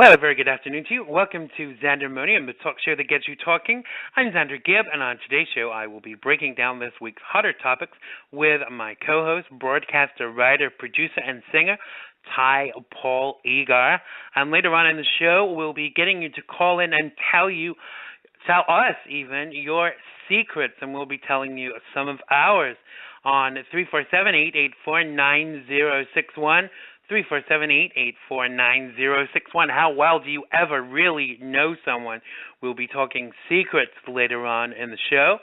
Well, a very good afternoon to you. Welcome to Xandermonium, the talk show that gets you talking. I'm Xander Gibb, and on today's show, I will be breaking down this week's hotter topics with my co-host, broadcaster, writer, producer, and singer, Tyhe Paul Egar. And later on in the show, we'll be getting you to call in and tell us even, your secrets, and we'll be telling you some of ours on 347-884-9061. 347-884-9061. How well do you ever really know someone? We'll be talking secrets later on in the show.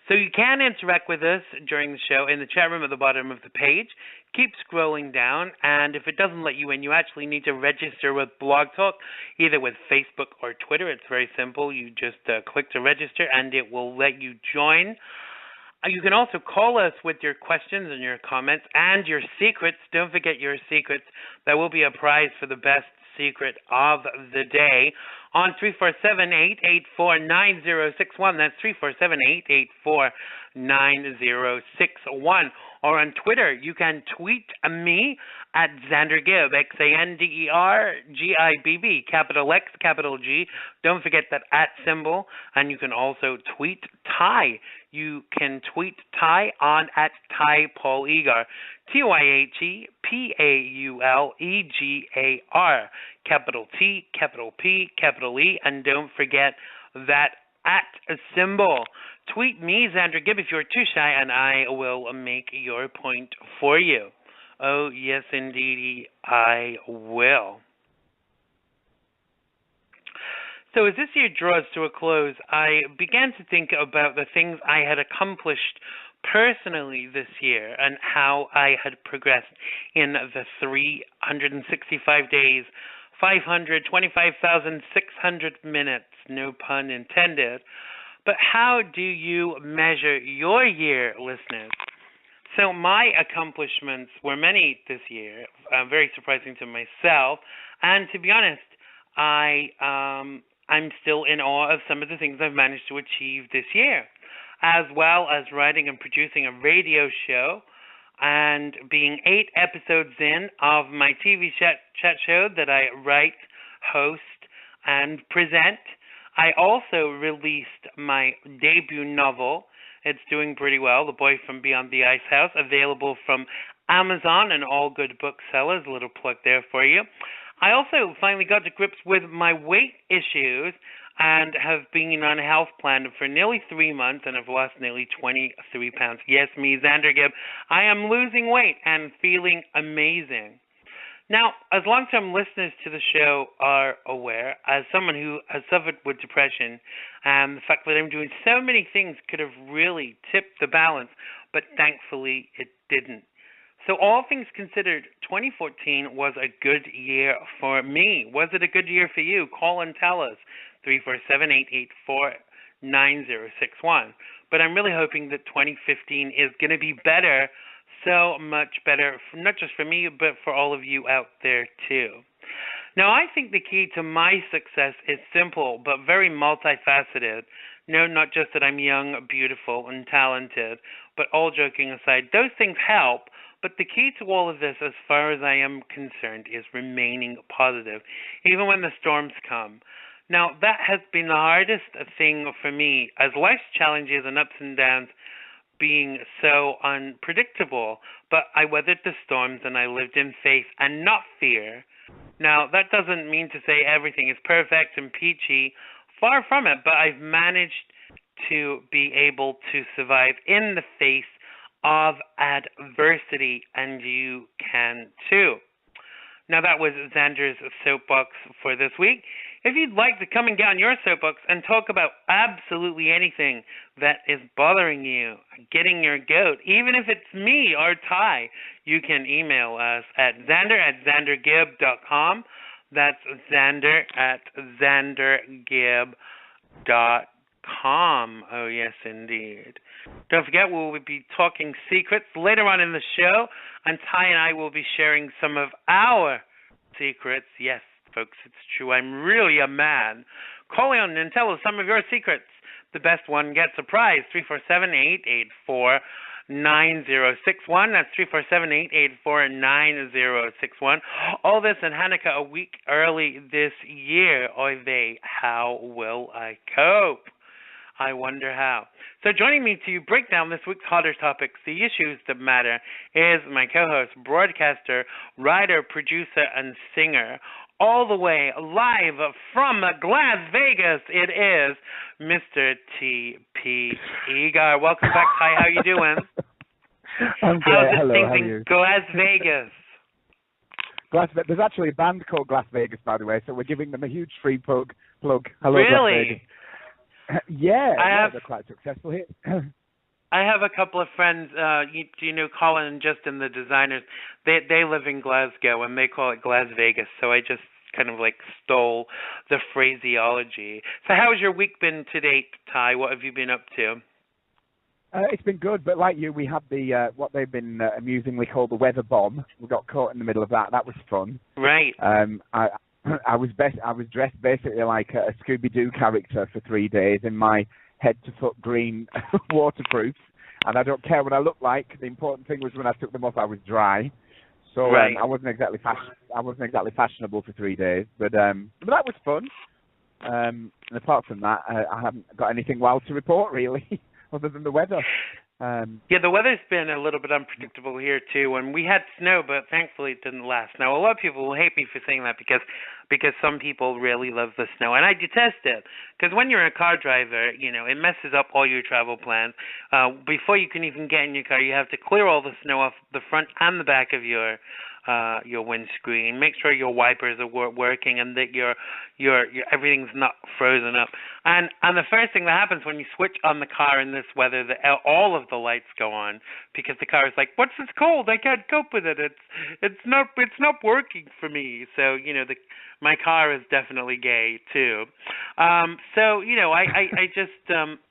So you can interact with us during the show in the chat room at the bottom of the page. Keep scrolling down, and if it doesn't let you in, you actually need to register with Blog Talk, either with Facebook or Twitter. It's very simple. You just click to register, and it will let you join. You can also call us with your questions and your comments and your secrets. Don't forget your secrets. There will be a prize for the best secret of the day on 347-884-9061. That's 347-884-9061. Or on Twitter, you can tweet me at Xander Gibb, Xandergibb, capital X, capital G. Don't forget that at symbol. And you can also tweet Tyhe. You can tweet Tyhe on at Tyhe Paul Egar, TYHEPAULEGAR, capital T, capital P, capital E, and don't forget that at symbol. Tweet me, Xander Gibb, if you're too shy, and I will make your point for you. Oh, yes, indeed, I will. So as this year draws to a close, I began to think about the things I had accomplished personally this year and how I had progressed in the 365 days, 525,600 minutes, no pun intended. But how do you measure your year, listeners? So my accomplishments were many this year, very surprising to myself. And to be honest, I'm still in awe of some of the things I've managed to achieve this year, as well as writing and producing a radio show and being 8 episodes in of my TV chat show that I write, host, and present. I also released my debut novel. It's doing pretty well, The Boy from Beyond the Ice House, available from Amazon and all good booksellers. A little plug there for you. I also finally got to grips with my weight issues and have been on a health plan for nearly 3 months and have lost nearly 23 pounds. Yes, me, Xander Gibb. I am losing weight and feeling amazing. Now, as long-term listeners to the show are aware, as someone who has suffered with depression, the fact that I'm doing so many things could have really tipped the balance, but thankfully it didn't. So all things considered, 2014 was a good year for me. Was it a good year for you? Call and tell us, 347-884-9061. But I'm really hoping that 2015 is going to be better, so much better, not just for me, but for all of you out there too. Now, I think the key to my success is simple, but very multifaceted. No, not just that I'm young, beautiful, and talented, but all joking aside, those things help. But the key to all of this, as far as I am concerned, is remaining positive, even when the storms come. Now, that has been the hardest thing for me, as life's challenges and ups and downs being so unpredictable. But I weathered the storms and I lived in faith and not fear. Now, that doesn't mean to say everything is perfect and peachy. Far from it, but I've managed to be able to survive in the face of adversity, and you can too. Now, that was Xander's soapbox for this week. If you'd like to come and get on your soapbox and talk about absolutely anything that is bothering you, getting your goat, even if it's me or Tyhe, you can email us at xander@xandergibb.com. That's xander@xandergibb.com. Oh, yes, indeed. Don't forget, we will be talking secrets later on in the show, and Tyhe and I will be sharing some of our secrets. Yes, folks, it's true. I'm really a man. Call in and tell us some of your secrets. The best one gets a prize, 347-884 9061. That's 347-884-9061. All this in Hanukkah a week early this year. Oy vey, how will I cope? I wonder how. So joining me to break down this week's hotter topics, the issues that matter, is my co-host, broadcaster, writer, producer, and singer, all the way live from Las Vegas. It is Mr. T.P. Egar. Welcome back, Tyhe. How you doing? I'm good. How's it Hello, things how are in you? Las Vegas? There's actually a band called Las Vegas, by the way, so we're giving them a huge free plug. Hello, Really? Las Vegas. They're quite successful here. I have a couple of friends, you know, Colin and Justin, the designers. They live in Glasgow, and they call it Las Vegas, so I just kind of like stole the phraseology. So how's your week been to date, Ty? What have you been up to? It's been good, but like you, we had the what they've been amusingly called the weather bomb. We got caught in the middle of that. That was fun. Right. I was dressed basically like a Scooby-Doo character for 3 days in my head-to-foot green waterproofs, and I don't care what I look like. The important thing was when I took them off, I was dry. So right. I wasn't exactly fashionable for 3 days, but that was fun. And apart from that, I haven't got anything wild to report really, other than the weather. Yeah, the weather's been a little bit unpredictable here too, and we had snow, but thankfully it didn't last. Now, a lot of people will hate me for saying that because some people really love the snow, and I detest it. Because when you're a car driver, you know, it messes up all your travel plans. Before you can even get in your car, you have to clear all the snow off the front and the back of your windscreen. Make sure your wipers are working and that your everything's not frozen up. And the first thing that happens when you switch on the car in this weather, all of the lights go on because the car is like, "What's this cold? I can't cope with it. It's not working for me." So you know, my car is definitely gay too. So you know, I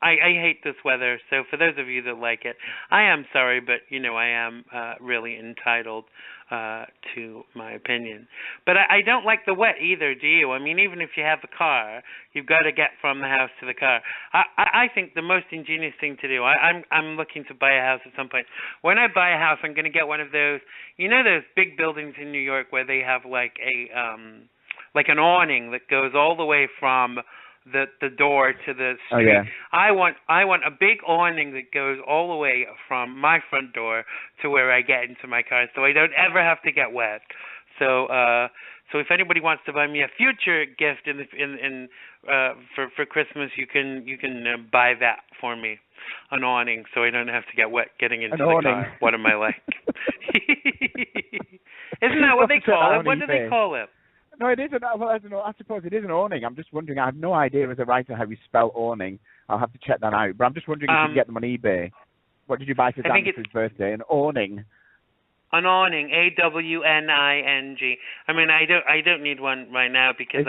hate this weather. So for those of you that like it, I am sorry, but you know, I am really entitled to my opinion. But I don't like the wet either, do you? I mean, even if you have a car, you've got to get from the house to the car. I think the most ingenious thing to do, I'm looking to buy a house at some point. When I buy a house, I'm going to get one of those, you know, those big buildings in New York where they have like an awning that goes all the way from the door to the street. Oh, yeah. I want a big awning that goes all the way from my front door to where I get into my car, so I don't ever have to get wet. So if anybody wants to buy me a future gift for Christmas, you can buy that for me, an awning, so I don't have to get wet getting into the car. What am I like? Isn't that what they call it? What do they call it? No, it isn't. Well, I don't know. I suppose it is an awning. I'm just wondering. I have no idea as a writer how you spell awning. I'll have to check that out. But I'm just wondering if you can get them on eBay. What did you buy for Xander's birthday? An awning. An awning, AWNING. I mean, I don't need one right now because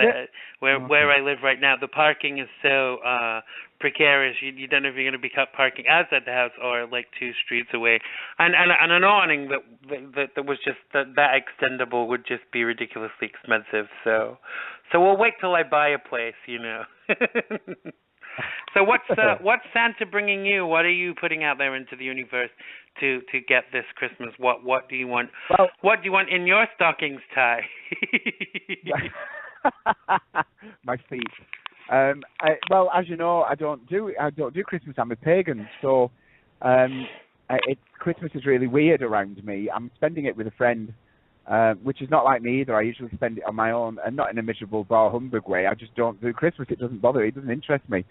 where I live right now, the parking is so precarious. You don't know if you're going to be parking outside the house or like 2 streets away. And an awning that was just that extendable would just be ridiculously expensive. So we'll wait till I buy a place, you know. So what's Santa bringing you? What are you putting out there into the universe to get this Christmas? What do you want? Well, what do you want in your stockings, Ty? My feet. Well, as you know, I don't do Christmas. I'm a pagan, so Christmas is really weird around me. I'm spending it with a friend, which is not like me either. I usually spend it on my own, and not in a miserable bar humbug way. I just don't do Christmas. It doesn't bother me. It doesn't interest me.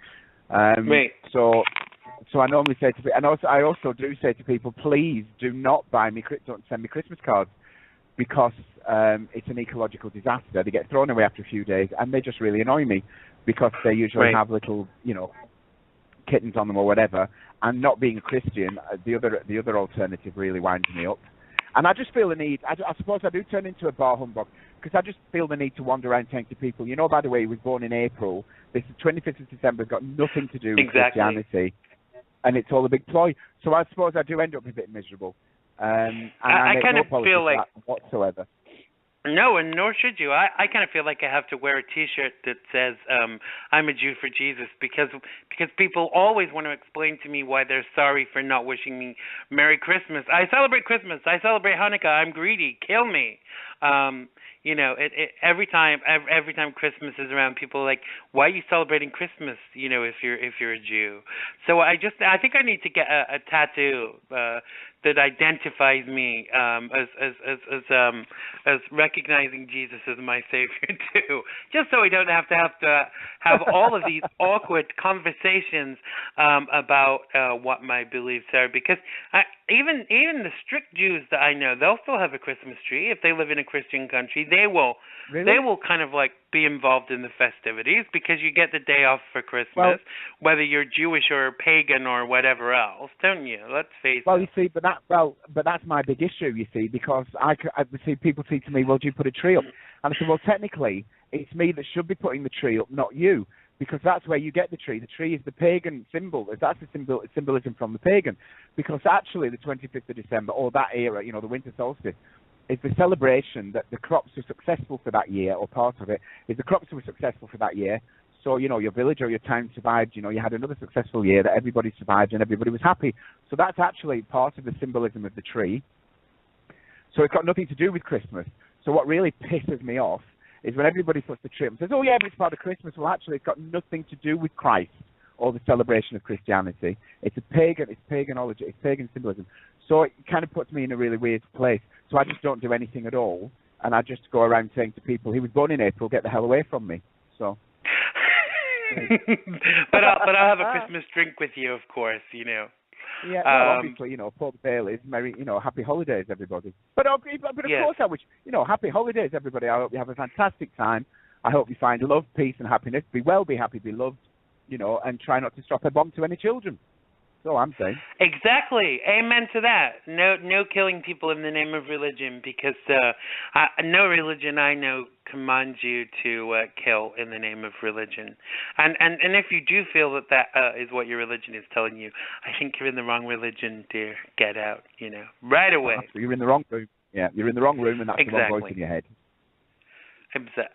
So I normally say to people, and I also do say to people, please do not don't send me Christmas cards, because it's an ecological disaster. They get thrown away after a few days, and they just really annoy me because they usually have little, you know, kittens on them or whatever. And not being a Christian, the other alternative really winds me up. And I just feel the need. I suppose I do turn into a bar humbug because I just feel the need to wander around saying to people, you know, by the way, he was born in April. This is 25th of December. It's got nothing to do with Christianity, and it's all a big ploy. So I suppose I do end up a bit miserable. And I kind of feel like that whatsoever. No, and nor should you. I kind of feel like I have to wear a T-shirt that says "I'm a Jew for Jesus" because people always want to explain to me why they're sorry for not wishing me Merry Christmas. I celebrate Christmas. I celebrate Hanukkah. I'm greedy. Kill me. Every time Christmas is around, people are like, why are you celebrating Christmas? If you're a Jew. So I think I need to get a tattoo that identifies me as recognizing Jesus as my savior too, just so we don't have to have all of these awkward conversations about what my beliefs are. Because even the strict Jews that I know, they'll still have a Christmas tree if they live in a Christian country. They will kind of like be involved in the festivities because you get the day off for Christmas, whether you're Jewish or pagan or whatever else, don't you? Let's face it. Well, you see, but that's my big issue. You see, because I see people say to me, "Well, do you put a tree up?" And I said, "Well, technically, it's me that should be putting the tree up, not you, because that's where you get the tree. The tree is the pagan symbol. That's the symbolism from the pagan. Because actually, the 25th of December or that era, the winter solstice, is the celebration that the crops were successful for that year, or part of it is the crops were successful for that year. So, your village or your town survived, you had another successful year that everybody survived and everybody was happy. So that's actually part of the symbolism of the tree. So it's got nothing to do with Christmas. So what really pisses me off is when everybody puts the tree up and says, oh yeah, but it's part of Christmas. Well, actually, it's got nothing to do with Christ or the celebration of Christianity. It's paganisology, it's pagan symbolism. So it kind of puts me in a really weird place. So I just don't do anything at all. And I just go around saying to people, he was born in April, get the hell away from me. So... but I'll have a Christmas drink with you, of course. Yeah, well, obviously, Port Bailey's, merry, happy holidays, everybody. But of course, I wish, happy holidays, everybody. I hope you have a fantastic time. I hope you find love, peace, and happiness. Be well, be happy, be loved, and try not to strap a bomb to any children. That's all I'm saying. Exactly. Amen to that. No killing people in the name of religion, because no religion I know commands you to kill in the name of religion. And if you do feel that is what your religion is telling you, I think you're in the wrong religion, dear. Get out, right away. You're in the wrong room. Yeah, you're in the wrong room, and that's the wrong voice in your head.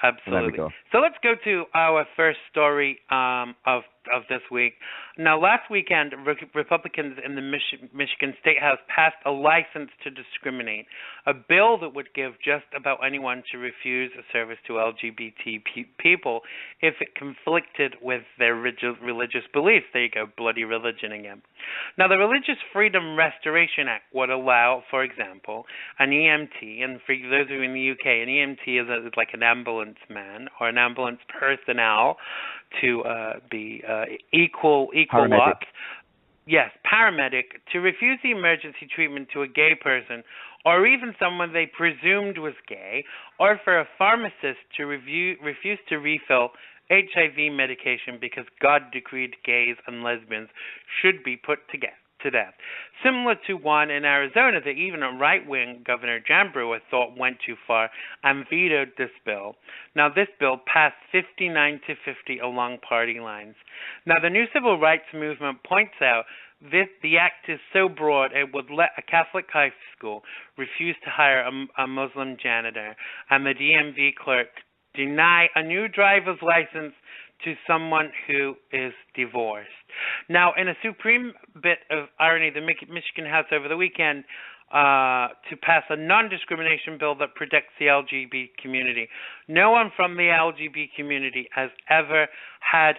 Absolutely. So let's go to our first story of this week. Now, last weekend, Republicans in the Michigan State House passed a license to discriminate, a bill that would give just about anyone to refuse a service to LGBT people if it conflicted with their religious beliefs. There you go, bloody religion again. Now, the Religious Freedom Restoration Act would allow, for example, an EMT, and for those of you in the UK, an EMT is like an ambulance man or an ambulance personnel to be equal ops. Yes, paramedic, to refuse the emergency treatment to a gay person or even someone they presumed was gay, or for a pharmacist to refuse to refill HIV medication because God decreed gays and lesbians should be put to death. Similar to one in Arizona that even a right-wing Governor Jan Brewer thought went too far and vetoed this bill. Now, this bill passed 59-50 along party lines. Now, the New Civil Rights Movement points out the act is so broad it would let a Catholic high school refuse to hire a Muslim janitor, and the DMV clerk deny a new driver's license to someone who is divorced. Now, in a supreme bit of irony, the Michigan House over the weekend to pass a non-discrimination bill that protects the LGBT community. No one from the LGBT community has ever had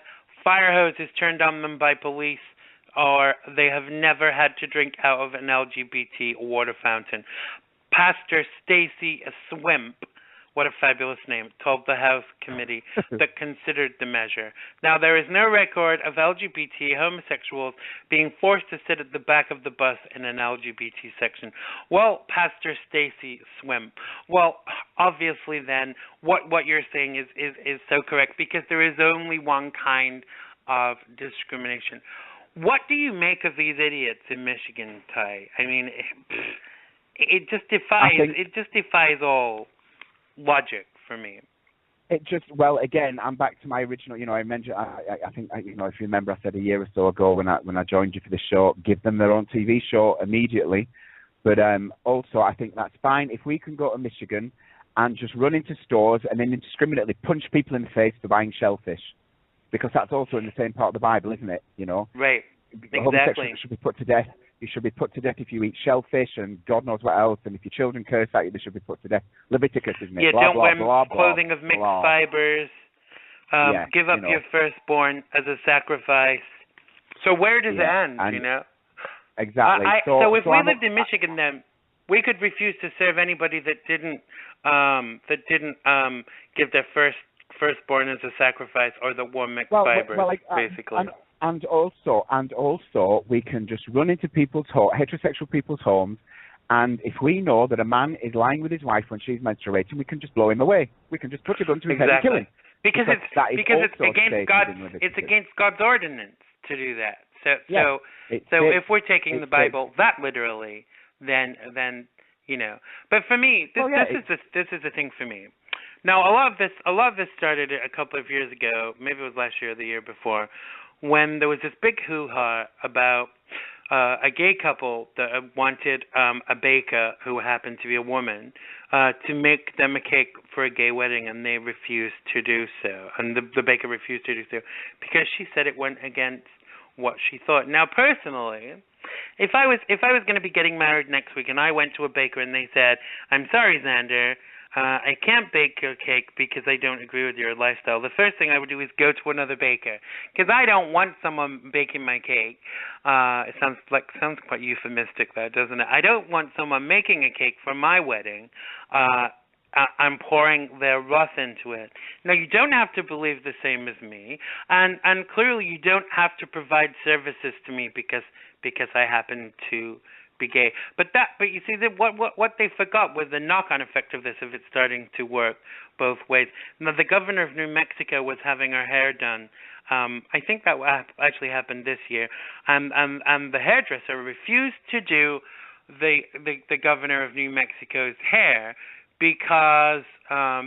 fire hoses turned on them by police, or they have never had to drink out of an LGBT water fountain. Pastor Stacy Swimp, what a fabulous name, told the House committee that considered the measure. Now, there is no record of LGBT homosexuals being forced to sit at the back of the bus in an LGBT section. Well, Pastor Stacy Swimp, well, obviously then, what you're saying is so correct, because there is only one kind of discrimination. What do you make of these idiots in Michigan, Ty? I mean, it just defies all logic for me. Again, I'm back to my original. I mentioned. I think if you remember, I said a year or so ago when I joined you for the show, give them their own TV show immediately. But also, I think that's fine if we can go to Michigan and just run into stores and then indiscriminately punch people in the face for buying shellfish, because that's also in the same part of the Bible, isn't it? You know, right? Exactly. Homosexuals should be put to death. You should be put to death if you eat shellfish, and God knows what else. And if your children curse at you, they should be put to death. Leviticus, isn't it? Yeah, blah, don't blah, wear blah, clothing blah, of mixed blah. fibers. Give up your firstborn as a sacrifice. So where does it end? You know. Exactly. So if we lived in Michigan, then we could refuse to serve anybody that didn't give their firstborn as a sacrifice, or that wore mixed fibers, basically. And also, we can just run into heterosexual people's homes, and if we know that a man is lying with his wife when she's menstruating, we can just blow him away. We can just put a gun to his head and kill him. Because it's against God's ordinance to do that. So if we're taking the Bible that literally, then you know. But for me, this is the thing for me. Now, a lot of this started a couple of years ago. Maybe it was last year or the year before, when there was this big hoo-ha about a gay couple that wanted a baker who happened to be a woman to make them a cake for a gay wedding, and they refused to do so. And the baker refused to do so because she said it went against what she thought. Now, personally, if I was going to be getting married next week and I went to a baker and they said, "I'm sorry, Xander, I can't bake your cake because I don't agree with your lifestyle," the first thing I would do is go to another baker, because I don't want someone baking my cake. It sounds quite euphemistic, though, doesn't it? I don't want someone making a cake for my wedding. I'm pouring their wrath into it. Now, you don't have to believe the same as me, and clearly you don't have to provide services to me because I happen to be gay. But you see, what they forgot was the knock-on effect of this, if it's starting to work both ways. Now, the governor of New Mexico was having her hair done. I think that actually happened this year, and the hairdresser refused to do the governor of New Mexico's hair because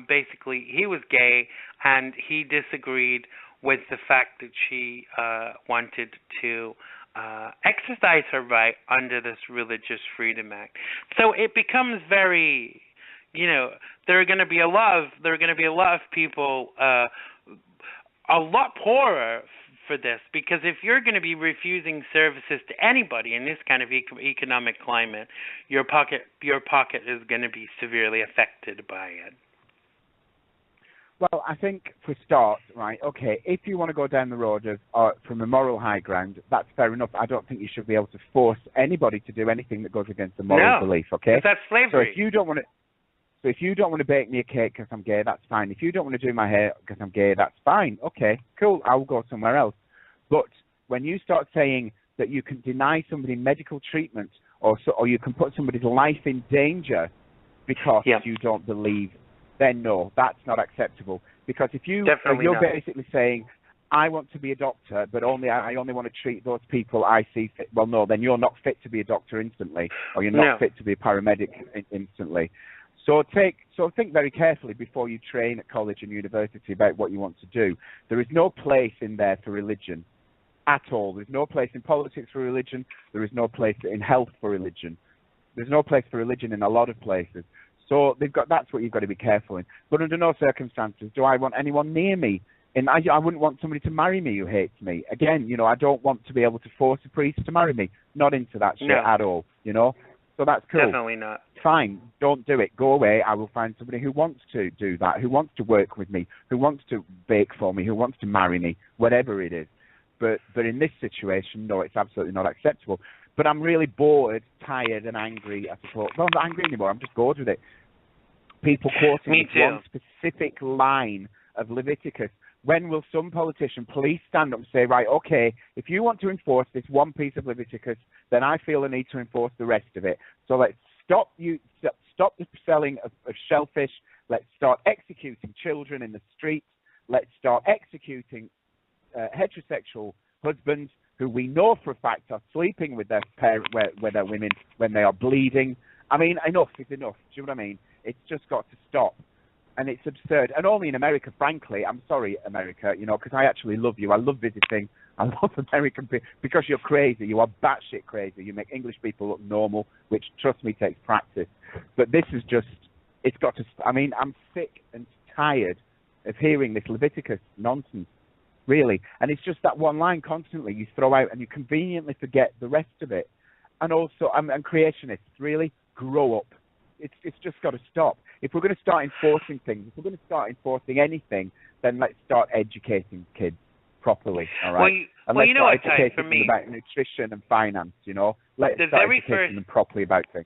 basically he was gay and he disagreed with the fact that she wanted to exercise her right under this Religious Freedom Act. So it becomes very, there are going to be a lot of people a lot poorer for this, because if you're going to be refusing services to anybody in this kind of economic climate, your pocket is going to be severely affected by it. Well, I think for start, right, okay, if you want to go down the road of from a moral high ground, that's fair enough. I don't think you should be able to force anybody to do anything that goes against the moral belief, okay? Because that's slavery. So if you don't want to bake me a cake because I'm gay, that's fine. If you don't want to do my hair because I'm gay, that's fine. Okay, cool, I'll go somewhere else. But when you start saying that you can deny somebody medical treatment or you can put somebody's life in danger because you don't believe, then no, that's not acceptable. Because if you're basically saying, I want to be a doctor, but I only want to treat those people I see fit, well, no, then you're not fit to be a doctor instantly, or you're not fit to be a paramedic instantly. So think very carefully before you train at college and university about what you want to do. There is no place in there for religion at all. There's no place in politics for religion. There is no place in health for religion. There's no place for religion in a lot of places. So that's what you've got to be careful in. But under no circumstances do I want anyone near me. And I wouldn't want somebody to marry me who hates me. Again, I don't want to be able to force a priest to marry me. Not into that shit at all, So that's cool. Definitely not. Fine, don't do it. Go away. I will find somebody who wants to do that, who wants to work with me, who wants to bake for me, who wants to marry me, whatever it is. But in this situation, no, it's absolutely not acceptable. But I'm really bored, tired, and angry, I suppose. Well, I'm not angry anymore. I'm just bored with it. People quoting one specific line of Leviticus. When will some politician please stand up and say, right, okay, if you want to enforce this one piece of Leviticus, then I feel a need to enforce the rest of it. So let's stop the selling of shellfish. Let's start executing children in the streets. Let's start executing heterosexual husbands who we know for a fact are sleeping with their women when they are bleeding. I mean, enough is enough. Do you know what I mean? It's just got to stop. And it's absurd. And only in America, frankly. I'm sorry, America, because I actually love you. I love visiting. I love American people because you're crazy. You are batshit crazy. You make English people look normal, which, trust me, takes practice. But this is just It's got to. I mean, I'm sick and tired of hearing this Leviticus nonsense, really. And it's just that one line constantly you throw out, and you conveniently forget the rest of it. And also, and creationists, really grow up. It's just got to stop. If we're going to start enforcing things, if we're going to start enforcing anything, then let's start educating kids properly. All right. Well, you know what, Tyhe, for me, about nutrition and finance. Let's start educating them properly about things.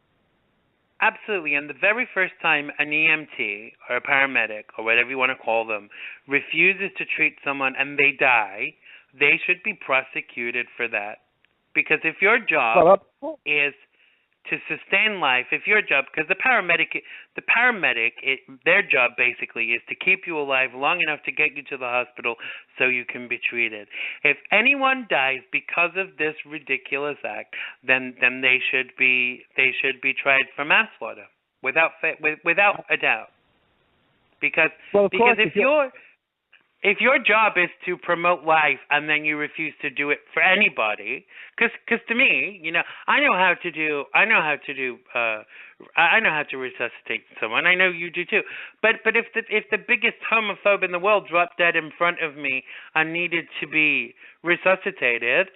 Absolutely, and the very first time an EMT or a paramedic or whatever you want to call them refuses to treat someone and they die, they should be prosecuted for that. Because if your job is to sustain life, if your job, because the paramedic, their job basically is to keep you alive long enough to get you to the hospital so you can be treated. If anyone dies because of this ridiculous act, then they should be tried for manslaughter without a doubt. Because if your job is to promote life and then you refuse to do it for anybody, because to me, I know how to resuscitate someone. I know you do too. But if the biggest homophobe in the world dropped dead in front of me and needed to be resuscitated,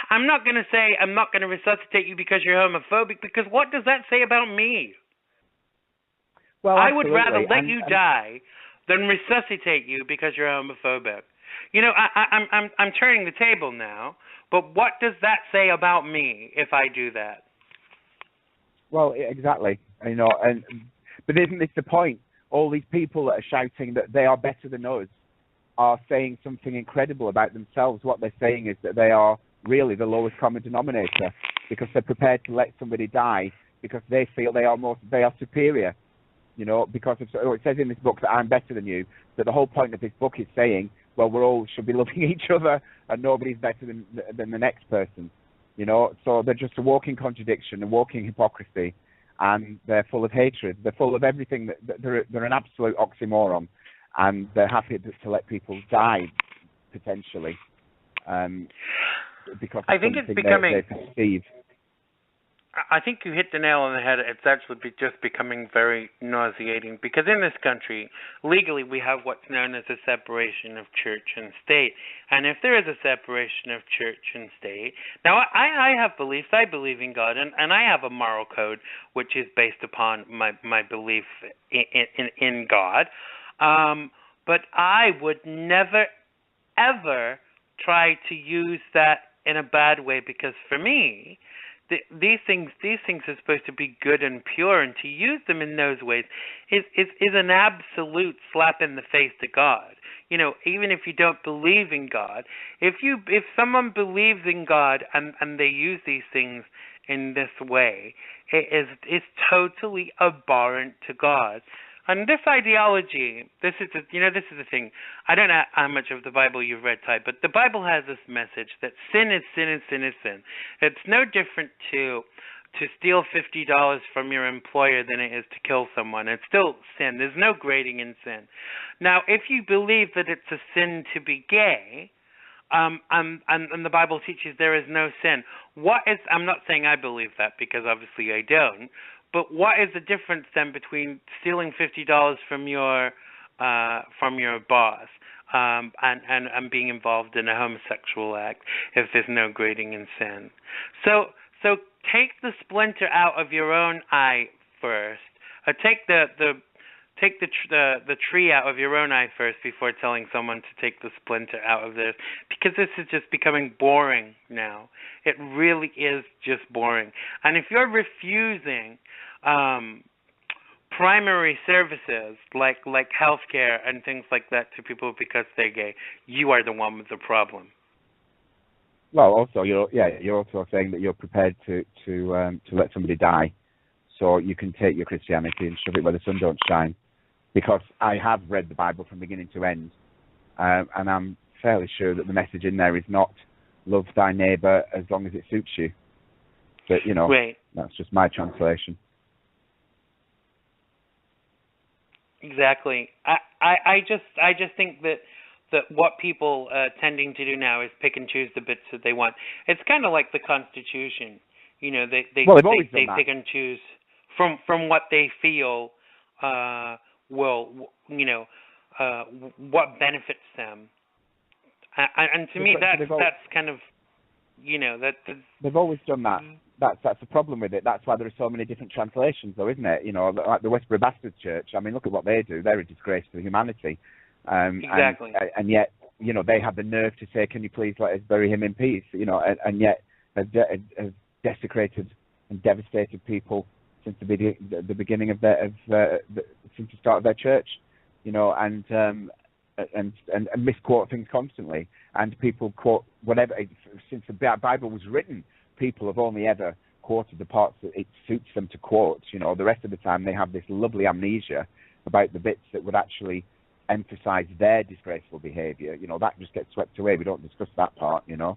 I'm not going to say I'm not going to resuscitate you because you're homophobic, because what does that say about me? Well, I would rather let you die than resuscitate you because you're homophobic. I'm turning the table now, but what does that say about me if I do that? Well, exactly. But isn't this the point? All these people that are shouting that they are better than us are saying something incredible about themselves. What they're saying is that they are really the lowest common denominator, because they're prepared to let somebody die because they feel they are superior. Because it says in this book that I'm better than you, but the whole point of this book is saying, well, we all should be loving each other and nobody's better than the next person. So they're just a walking contradiction, a walking hypocrisy, and they're full of hatred. They're full of everything. They're an absolute oxymoron, and they're happy to let people die, potentially, because I think it's becoming... they perceive. I think you hit the nail on the head. It's actually just becoming very nauseating, because in this country, legally, we have what's known as a separation of church and state. And if there is a separation of church and state, now I have beliefs. I believe in God, and I have a moral code which is based upon my belief in God. But I would never, ever try to use that in a bad way, because for me, these things are supposed to be good and pure, and to use them in those ways is an absolute slap in the face to God. Even if you don't believe in God, if someone believes in God and they use these things in this way, it's totally abhorrent to God. And this ideology, this is the thing. I don't know how much of the Bible you've read, Tyhe, but the Bible has this message that sin is sin and sin is sin. It's no different to steal $50 from your employer than it is to kill someone. It's still sin. There's no grading in sin. Now, if you believe that it's a sin to be gay, and the Bible teaches there is no sin, I'm not saying I believe that, because obviously I don't. But what is the difference then between stealing $50 from your boss and being involved in a homosexual act if there's no grading in sin? So take the splinter out of your own eye first. Take the tree out of your own eye first before telling someone to take the splinter out of theirs, because this is just becoming boring now. It really is just boring. And if you're refusing primary services like healthcare and things like that to people because they're gay, you are the one with the problem. Well, also you're also saying that you're prepared to let somebody die, so you can take your Christianity and shove it where the sun don't shine. Because I have read the Bible from beginning to end, and I'm fairly sure that the message in there is not love thy neighbour as long as it suits you. But right. That's just my translation. Exactly. I just think that what people tending to do now is pick and choose the bits that they want. It's kind of like the Constitution. They pick and choose from what they feel what benefits them. And to me, that's kind of, they've always done that. That's the problem with it. That's why there are so many different translations, though, isn't it? Like the Westboro Baptist Church. I mean, look at what they do. They're a disgrace to humanity. Exactly. And yet, they have the nerve to say, "Can you please let us bury him in peace?" And yet have desecrated and devastated people since the beginning of since the start of their church. And misquote things constantly, and people quote whatever. Since the Bible was written, people have only ever quoted the parts that it suits them to quote. The rest of the time they have this lovely amnesia about the bits that would actually emphasize their disgraceful behavior. That just gets swept away. We don't discuss that part. The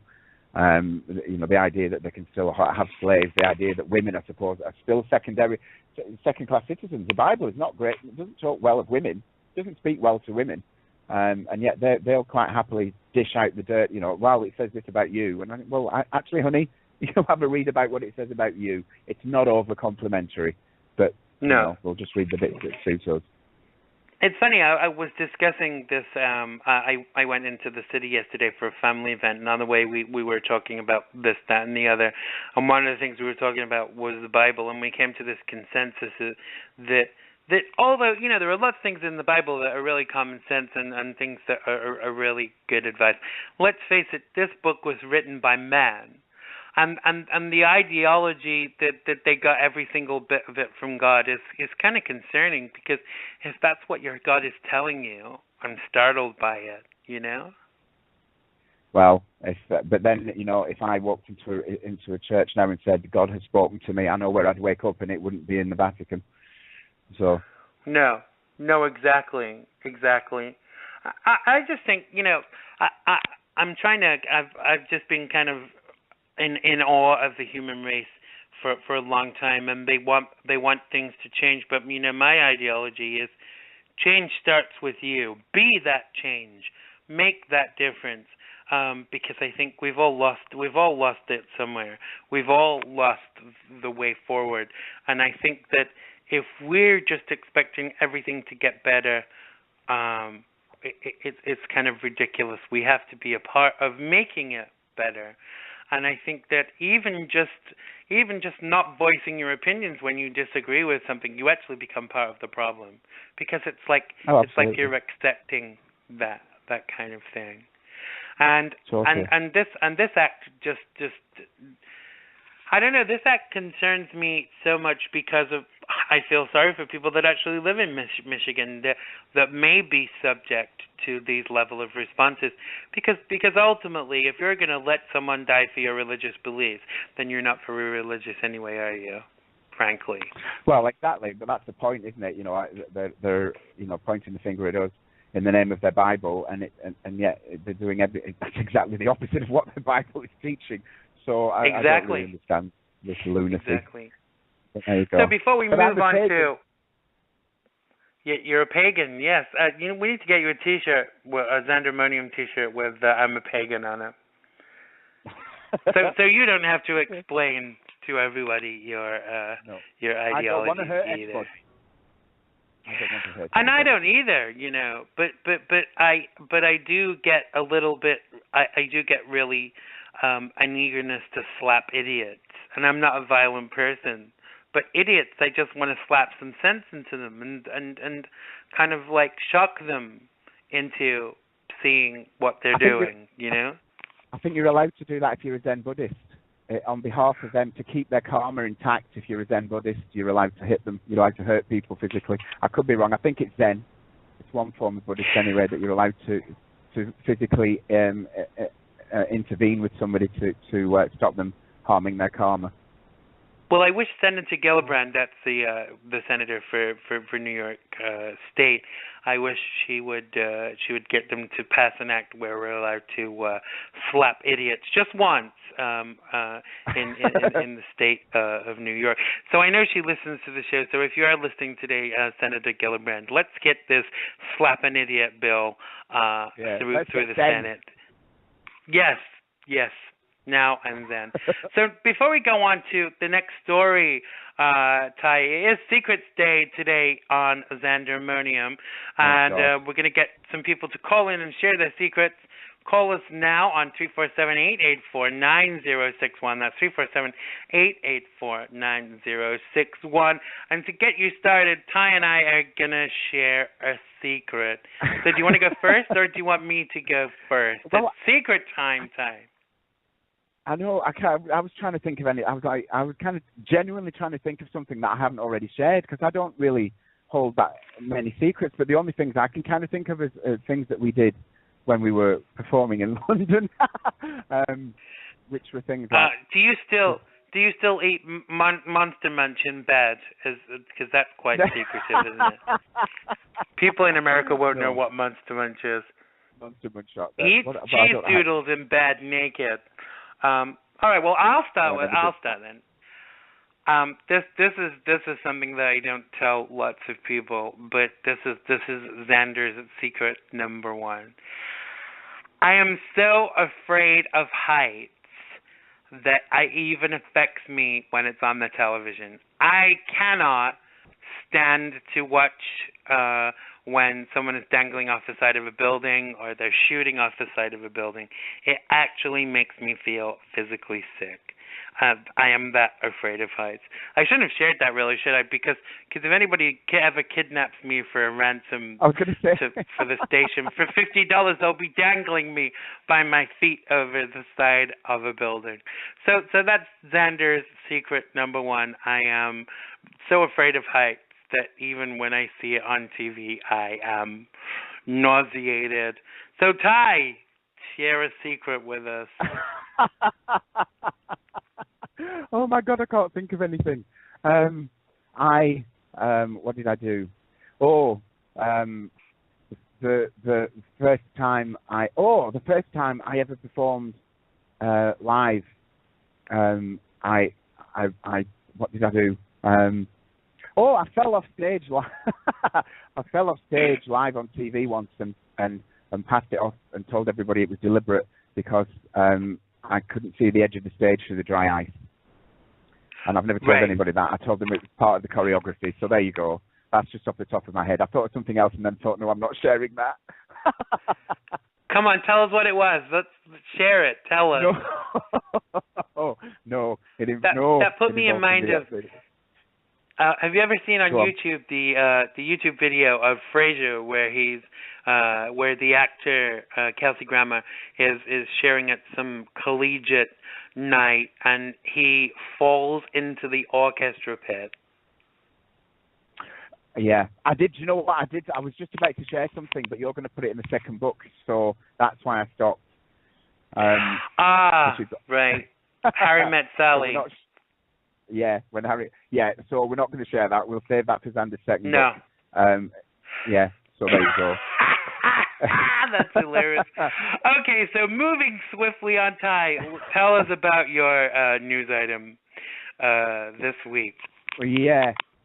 idea that they can still have slaves, the idea that women, I suppose, are still second-class citizens. The Bible is not great. It doesn't talk well of women. It doesn't speak well to women. And yet they'll quite happily dish out the dirt, well, it says this about you. And I think, well, actually, honey, have a read about what it says about you. It's not over complimentary, but we'll just read the bits that suit us. It's funny, I was discussing this, I went into the city yesterday for a family event, and on the way we were talking about this, that, and the other, and one of the things we were talking about was the Bible, and we came to this consensus that although, there are lots of things in the Bible that are really common sense and things that are really good advice, let's face it, this book was written by man. And the ideology that they got every single bit of it from God is kind of concerning, because if that's what your God is telling you, I'm startled by it, Well, but then, if I walked into a church now and said, God has spoken to me, I know where I'd wake up, and it wouldn't be in the Vatican. So. No, exactly. I just think, I'm trying to, I've just been kind of in awe of the human race for a long time, and they want things to change, but my ideology is change starts with you. Be that change. Make that difference. Because I think we've all lost it somewhere. We've all lost the way forward, and I think that if we're just expecting everything to get better, it's kind of ridiculous. We have to be a part of making it better. And I think that even just not voicing your opinions when you disagree with something, you actually become part of the problem, because it's like you're accepting that kind of thing. And totally. and this act just I don't know, this act concerns me so much because I feel sorry for people that actually live in Michigan that may be subject to these level of responses, because ultimately, if you're going to let someone die for your religious beliefs, then you're not very religious anyway, are you? Frankly. Well, exactly, but that's the point, isn't it? They're pointing the finger at us in the name of their Bible, and yet they're doing everything. That's exactly the opposite of what the Bible is teaching. So I don't really understand this lunacy. Exactly. There you go. So before we move on to... You're a pagan, yes. We need to get you a T-shirt, a Xandermonium T-shirt with I'm a pagan on it. So you don't have to explain to everybody your ideology. I don't want to hurt anybody. And I don't either, but I do get a little bit. I do get really an eagerness to slap idiots, and I'm not a violent person. But idiots, I just want to slap some sense into them and kind of like shock them into seeing what they're doing, I think you're allowed to do that if you're a Zen Buddhist. On behalf of them, to keep their karma intact, if you're a Zen Buddhist, you're allowed to hit them. You're allowed to hurt people physically. I could be wrong. I think it's Zen. It's one form of Buddhist anyway, that you're allowed to physically intervene with somebody to stop them harming their karma. Well, I wish Senator Gillibrand, that's the senator for New York State, I wish she would get them to pass an act where we're allowed to slap idiots just once in the state of New York. So I know she listens to the show. So if you are listening today, Senator Gillibrand, let's get this slap an idiot bill through the Senate. Yes. Now and then. So before we go on to the next story, Tyhe. It is Secrets Day today on Xandermonium, and we're going to get some people to call in and share their secrets. Call us now on 347-884-9061. That's 347-884-9061. And to get you started, Ty and I are going to share a secret. So do you want to go first, or do you want me to go first? Well, it's secret time, Ty. I know. I was trying to think of any. I was kind of genuinely trying to think of something that I haven't already shared, because I don't really hold that many secrets. But the only things I can kind of think of is things that we did when we were performing in London, which were things like. Do you still eat Monster Munch in bed? Because that's quite secretive, isn't it? People in America won't know what Monster Munch is. Monster Munch shot. Eat cheese doodles in bed naked. All right. Well, I'll start then. This is something that I don't tell lots of people, but this is Xander's secret number one. I am so afraid of heights that it even affects me when it's on the television. I cannot stand to watch when someone is dangling off the side of a building or they're shooting off the side of a building. It actually makes me feel physically sick. I am that afraid of heights. I shouldn't have shared that, really, should I? Because if anybody ever kidnaps me for a ransom for the station, for $50, they'll be dangling me by my feet over the side of a building. So that's Xander's secret number one. I am so afraid of heights that even when I see it on TV, I am nauseated. So, Ty, share a secret with us. Oh my God, I can't think of anything. What did I do? Oh, the first time I ever performed live. What did I do? I fell off stage. I fell off stage live on TV once and passed it off and told everybody it was deliberate because I couldn't see the edge of the stage through the dry ice. And I've never told anybody that. I told them it was part of the choreography. So there you go. That's just off the top of my head. I thought of something else and then thought, no, I'm not sharing that. Come on, tell us what it was. Let's share it. Tell us. No. That put me in mind of... have you ever seen on YouTube the YouTube video of Frasier where where the actor Kelsey Grammer is sharing at some collegiate night and he falls into the orchestra pit? Yeah, I did. You know what I did? I was just about to share something, but you're going to put it in the second book, so that's why I stopped. Right. Harry Met Sally. When Harry. Yeah, so we're not going to share that. We'll save that for Xander's second. No. Book. So there you go. That's hilarious. Okay, so moving swiftly on, Ty, tell us about your news item this week.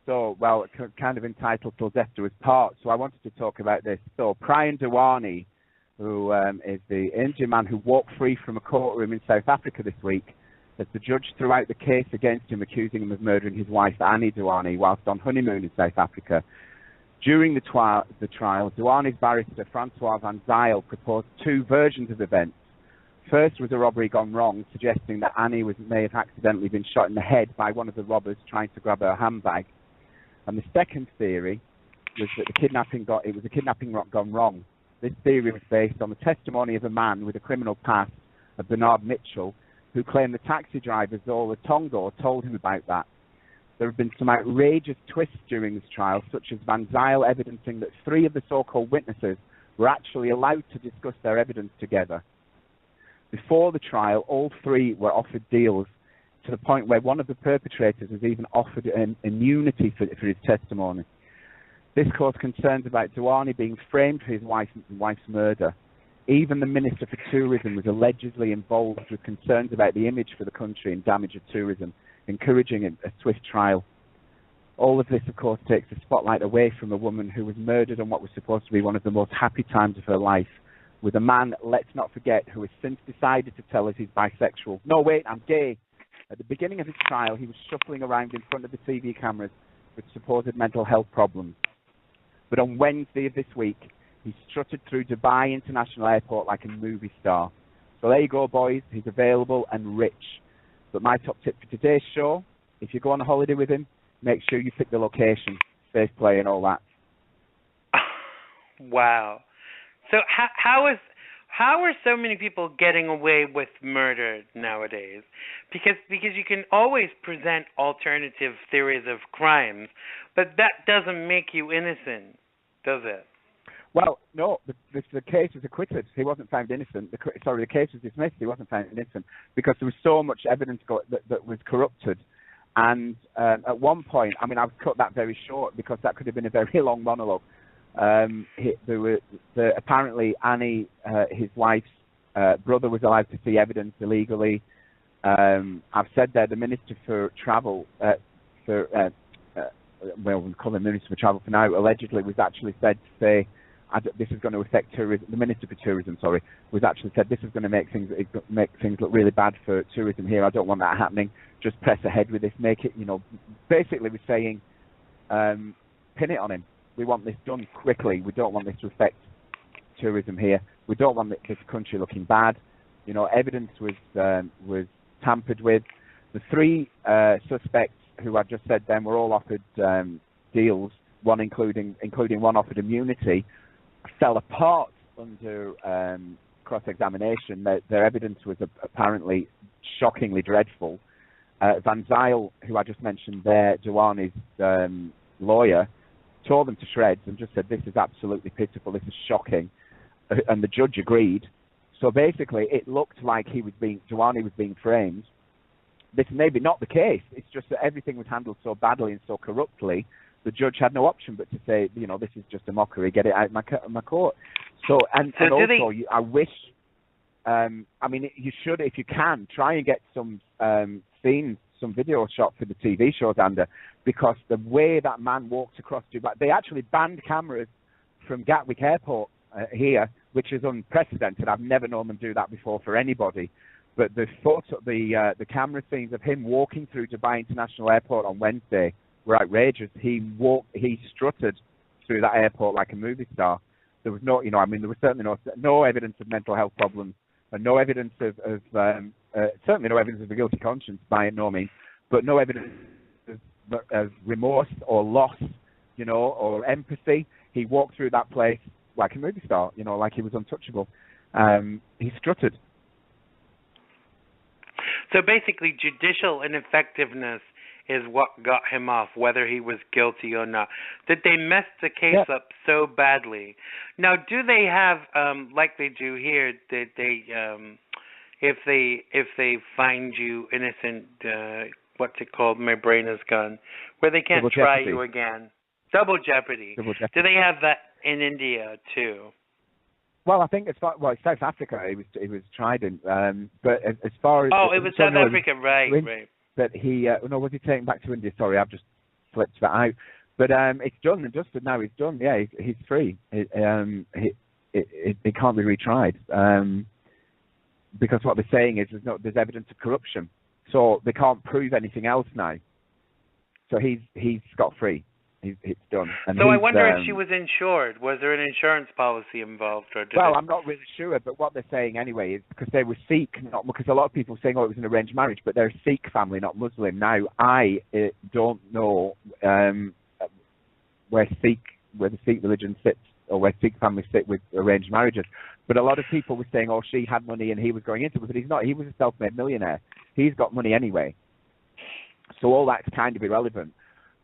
So, kind of entitled Till Death Do Us Part. So I wanted to talk about this. So Brian Dewani, who is the Indian man who walked free from a courtroom in South Africa this week, as the judge threw out the case against him, accusing him of murdering his wife, Annie Dewani, whilst on honeymoon in South Africa. During the trial, Dewani's barrister, Francois Van Zyl, proposed two versions of events. First was a robbery gone wrong, suggesting that Annie may have accidentally been shot in the head by one of the robbers trying to grab her handbag. And the second theory was that it was a kidnapping gone wrong. This theory was based on the testimony of a man with a criminal past, Bernard Mitchell, who claimed the taxi driver Zola Tongo told him about that. There have been some outrageous twists during this trial, such as Van Zyl evidencing that three of the so-called witnesses were actually allowed to discuss their evidence together. Before the trial, all three were offered deals, to the point where one of the perpetrators was even offered an immunity for his testimony. This caused concerns about Dewani being framed for his wife's murder. Even the Minister for Tourism was allegedly involved with concerns about the image for the country and damage of tourism, encouraging a swift trial. All of this, of course, takes the spotlight away from a woman who was murdered on what was supposed to be one of the most happy times of her life, with a man, let's not forget, who has since decided to tell us he's bisexual. No, wait, I'm gay. At the beginning of his trial, he was shuffling around in front of the TV cameras with supposed mental health problems. But on Wednesday of this week, he strutted through Dubai International Airport like a movie star. So there you go, boys. He's available and rich. But my top tip for today's show, if you go on a holiday with him, make sure you pick the location, safe play and all that. Wow. So how are so many people getting away with murder nowadays? Because you can always present alternative theories of crimes, but that doesn't make you innocent, does it? Well, no, the case was acquitted. He wasn't found innocent. The case was dismissed. He wasn't found innocent because there was so much evidence that was corrupted. And at one point, I mean, I've cut that very short because that could have been a very long monologue. Apparently Annie, his wife's brother, was allowed to see evidence illegally. I've said there the Minister for Travel, we call him Minister for Travel for now, allegedly was actually said to say, this is going to affect tourism. The Minister for Tourism, was actually said this is going to make things look really bad for tourism here. I don't want that happening. Just press ahead with this. Make it, basically we're saying, pin it on him. We want this done quickly. We don't want this to affect tourism here. We don't want this country looking bad. Evidence was tampered with. The three suspects who I just said then were all offered deals. One including one offered immunity, fell apart under cross-examination. Their evidence was apparently shockingly dreadful. Van Zyl, who I just mentioned there, Joanne's lawyer, tore them to shreds and just said, this is absolutely pitiful, this is shocking. And the judge agreed. So basically, it looked like Joanne was being framed. This may be not the case. It's just that everything was handled so badly and so corruptly, the judge had no option but to say, this is just a mockery, get it out of my court. I wish, you should, if you can, try and get some scenes, some video shot for the TV show, Xander, because the way that man walked across Dubai, they actually banned cameras from Gatwick Airport here, which is unprecedented. I've never known them do that before for anybody. But the camera scenes of him walking through Dubai International Airport on Wednesday were outrageous. He strutted through that airport like a movie star. There was there was certainly no evidence of mental health problems, and no evidence certainly no evidence of a guilty conscience by no means, but no evidence of remorse or loss, or empathy. He walked through that place like a movie star, like he was untouchable. He strutted. So basically, judicial ineffectiveness is what got him off, whether he was guilty or not. That they messed the case up so badly. Now, do they have, like they do here, that they, if they find you innocent, what's it called? My brain is gone. Where they can't try you again. Double jeopardy. Do they have that in India too? Well, I think it's South Africa. He was tried in, but as far as it was South Africa, right. But was he taken back to India? Sorry, I've just flipped that out. But it's done and dusted now. He's done. Yeah, he's free. It can't be retried because what they're saying is there's evidence of corruption, so they can't prove anything else now. So he's scot free. It's done. And so I wonder if she was insured. Was there an insurance policy involved? I'm not really sure, but what they're saying anyway is because they were Sikh, not because a lot of people are saying, it was an arranged marriage, but they're a Sikh family, not Muslim. Now, I don't know where the Sikh religion sits or where Sikh families sit with arranged marriages, but a lot of people were saying, she had money and he was going into it, but he's not. He was a self-made millionaire. He's got money anyway. So all that's kind of irrelevant.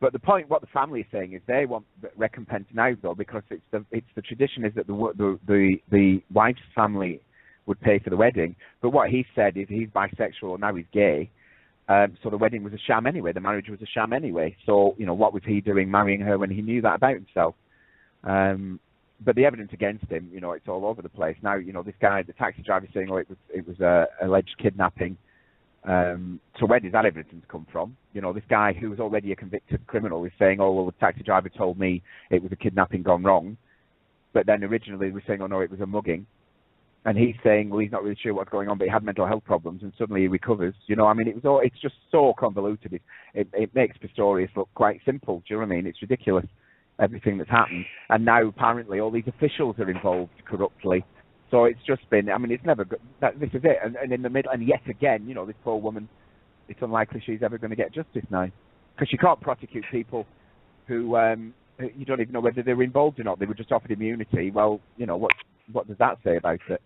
But the point, what the family is saying is they want recompense now, though, because it's the tradition is that the wife's family would pay for the wedding. But what he said is he's bisexual, now he's gay, so the wedding was a sham anyway. The marriage was a sham anyway. So what was he doing marrying her when he knew that about himself? But the evidence against him, it's all over the place now. This guy, the taxi driver, saying, it was a alleged kidnapping. So where does that evidence come from? This guy who was already a convicted criminal is saying, the taxi driver told me it was a kidnapping gone wrong. But then originally they were saying, it was a mugging. and he's saying, well, he's not really sure what's going on, but he had mental health problems, and suddenly he recovers. You know, I mean, it's just so convoluted. It makes Pistorius look quite simple. Do you know what I mean? It's ridiculous, everything that's happened. And now, apparently, all these officials are involved corruptly. So it's just been, I mean, it's never good. This is it. And in the middle, and yet again, you know, this poor woman, it's unlikely she's ever going to get justice now. Because you can't prosecute people who you don't even know whether they were involved or not. They were just offered immunity. Well, you know, what does that say about it?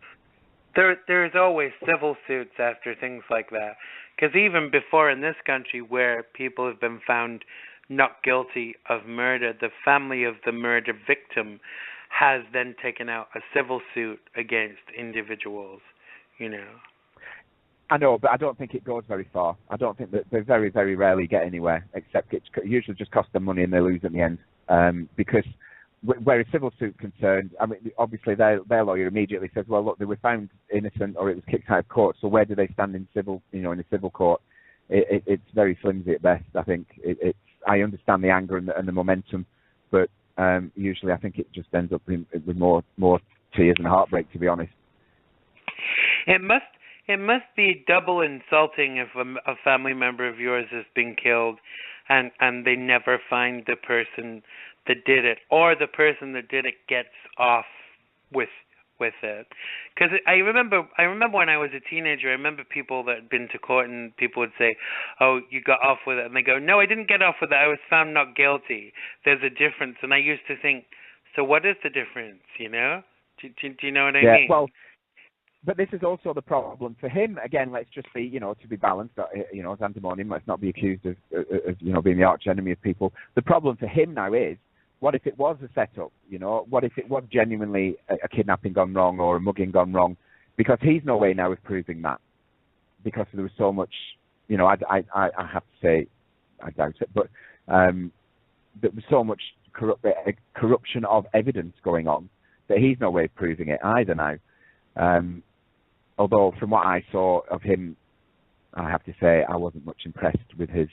There's always civil suits after things like that. Because even before in this country where people have been found not guilty of murder, the family of the murder victim has then taken out a civil suit against individuals, you know. I know, but I don't think it goes very far. I don't think that they very, very rarely get anywhere, except it usually just costs them money and they lose in the end. Because where a civil suit's concerned, I mean, obviously their lawyer immediately says, well, look, they were found innocent or it was kicked out of court, so where do they stand in civil, you know, in a civil court? It's very flimsy at best, I think. I understand the anger and the momentum, but usually I think it just ends up with more tears and heartbreak, to be honest. It must be double insulting if a family member of yours has been killed and they never find the person that did it, or the person that did it gets off with it. Because I remember when I was a teenager, I remember people that had been to court and people would say, oh, you got off with it. And they go, no, I didn't get off with it. I was found not guilty. There's a difference. And I used to think, so what is the difference, you know? Do you know what I mean? Well, but this is also the problem for him. Again, let's just be, you know, to be balanced, you know, Xandermonium, let's not be accused of, you know, being the arch enemy of people. The problem for him now is, what if it was a setup, you know? What if it was genuinely a kidnapping gone wrong or a mugging gone wrong? Because he's no way now of proving that. Because there was so much, you know, I have to say, I doubt it, but there was so much corruption of evidence going on that he's no way of proving it either now. Although from what I saw of him, I have to say I wasn't much impressed with his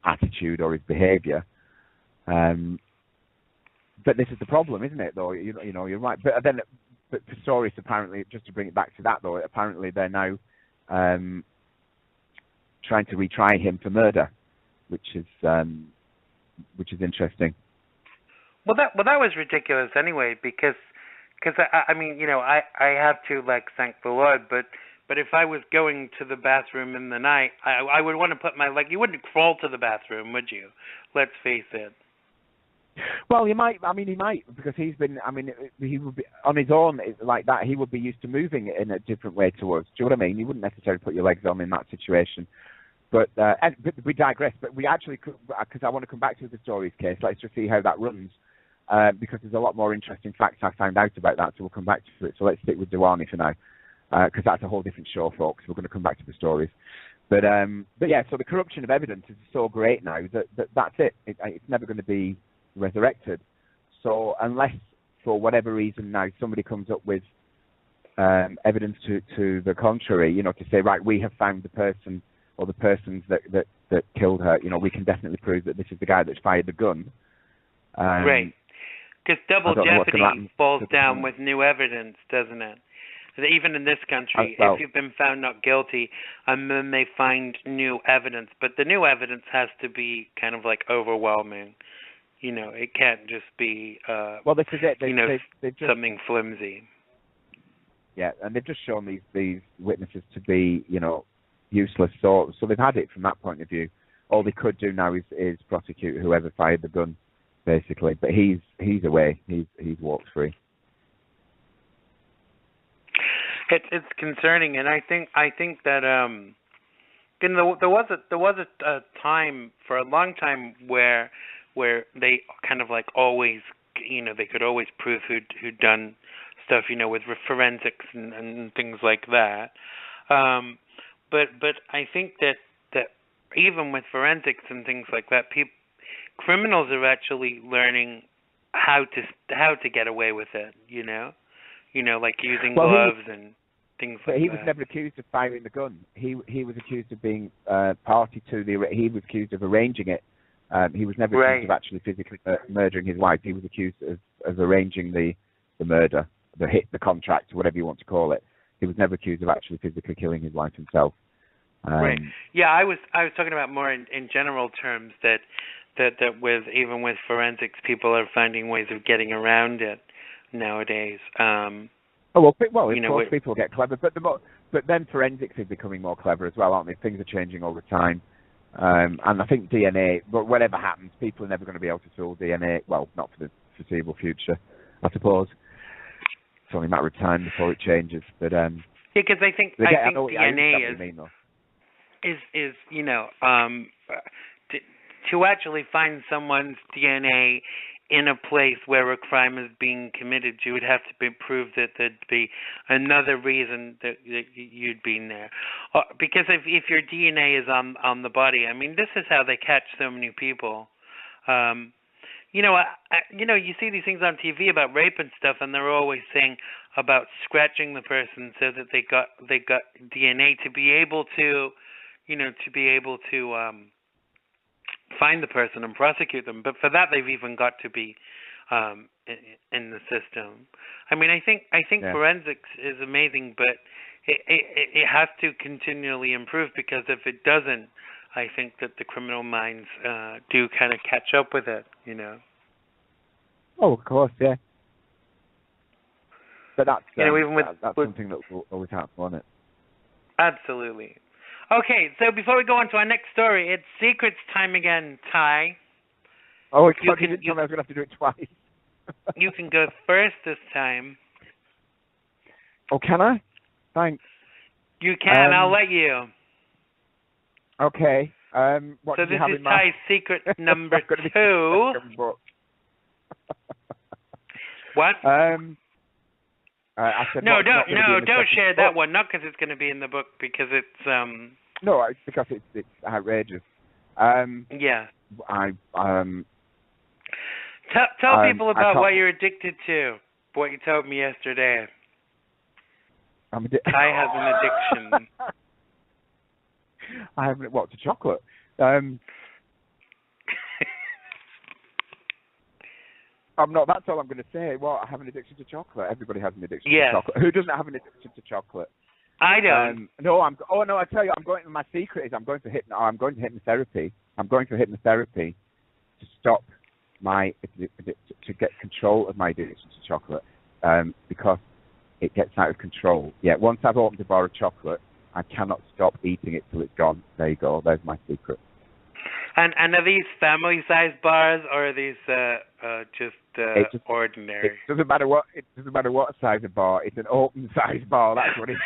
attitude or his behaviour. But this is the problem, isn't it? Though you know you're right. But Pistorius apparently, just to bring it back to that though, apparently they're now trying to retry him for murder, which is interesting. Well, that was ridiculous anyway, because I mean, you know, I have to thank the Lord, but if I was going to the bathroom in the night, I would want to put my you wouldn't crawl to the bathroom, would you? Let's face it. Well, he might, because he's been, he would be, on his own like that, he would be used to moving in a different way towards, do you know what I mean? You wouldn't necessarily put your legs on in that situation. But we digress, but we actually could, because I want to come back to the Pistorius case, let's just see how that runs, because there's a lot more interesting facts I found out about that, so we'll come back to it. So let's stick with Duane for now, because that's a whole different show, folks. We're going to come back to the Pistorius. But yeah, so the corruption of evidence is so great now that's it. It's never going to be resurrected. So unless for whatever reason now somebody comes up with evidence to the contrary, you know, to say, right, we have found the person or the persons that killed her, you know, we can definitely prove that this is the guy that's fired the gun. Right. Because double jeopardy falls down with new evidence, doesn't it? Even in this country, if you've been found not guilty, and then they find new evidence, but the new evidence has to be kind of overwhelming. You know, it can't just be, well, this is it. They've just, something flimsy. Yeah, and they've just shown these witnesses to be, you know, useless. So they've had it from that point of view. All they could do now is prosecute whoever fired the gun, basically. But he's away. He's walked free. It's concerning, and I think that there was a time for a long time where they kind of always, you know, they could always prove who'd done stuff, you know, with forensics and things like that. But I think that even with forensics and things like that, criminals are actually learning how to get away with it, you know, like using gloves and things like that. But he was never accused of firing the gun. He was accused of being party to he was accused of arranging it. He was never accused of actually physically murdering his wife. He was accused of arranging the murder, the contract, whatever you want to call it. He was never accused of actually physically killing his wife himself. Right. Yeah, I was talking about more in general terms that even with forensics, people are finding ways of getting around it nowadays. Of course, people get clever, but then forensics is becoming more clever as well, aren't they? Things are changing all the time, and I think DNA. But whatever happens, people are never going to be able to fool DNA. Well, not for the foreseeable future, I suppose. It's only a matter of time before it changes. But because I think DNA is to actually find someone's DNA in a place where a crime is being committed, you would have to prove that there'd be another reason that you'd been there. Because if your DNA is on the body, I mean, this is how they catch so many people. You see these things on TV about rape and stuff, and they're always saying about scratching the person so that they got DNA to be able to, find the person and prosecute them. But for that, they've even got to be in the system. I mean, I think forensics is amazing, but it has to continually improve, because if it doesn't, I think that the criminal minds do kind of catch up with it, Oh, of course, yeah. But that's that's with something that will always happen, won't it? Absolutely. Okay, so before we go on to our next story, it's secrets time again, Ty. Oh, you didn't tell me I was going to have to do it twice. You can go first this time. Oh, can I? Thanks. You can. I'll let you. Okay. What so this is Ty's secret number 2. What? I said don't share that one. Not because it's going to be in the book, because it's No, it's because it's outrageous. Yeah. Tell people about what you're addicted to. What you told me yesterday. Ty has an addiction. I have to chocolate. I'm not. That's all I'm going to say. Well, I have an addiction to chocolate. Everybody has an addiction to chocolate. Who doesn't have an addiction to chocolate? I don't. I tell you, my secret is I'm going to hypnotherapy. I'm going to hypnotherapy to stop to get control of my addiction to chocolate, because it gets out of control. Yeah, once I've opened a bar of chocolate, I cannot stop eating it till it's gone. There you go. There's my secret. And are these family-sized bars, or are these just ordinary? It doesn't matter what size of bar. It's an open-sized bar. That's what it is.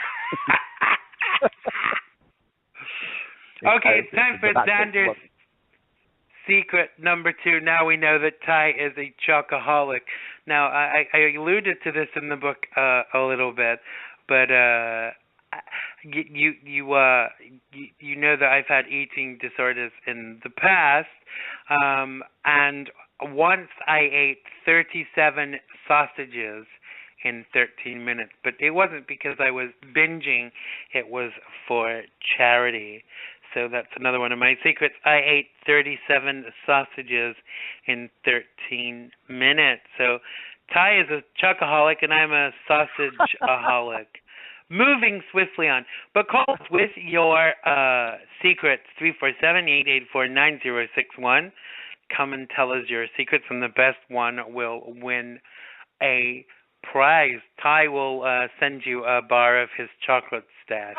Okay, it's time for Xander's secret number 2. Now we know that Ty is a chocoholic. Now, I alluded to this in the book a little bit, but you know that I've had eating disorders in the past, and once I ate 37 sausages in 13 minutes, but it wasn't because I was binging, it was for charity. So that's another one of my secrets. I ate 37 sausages in 13 minutes. So Ty is a chocoholic and I'm a sausageaholic. Moving swiftly on. But call us with your secrets, 347-884-9061. Come and tell us your secrets, and the best one will win a prize. Ty will send you a bar of his chocolate stash.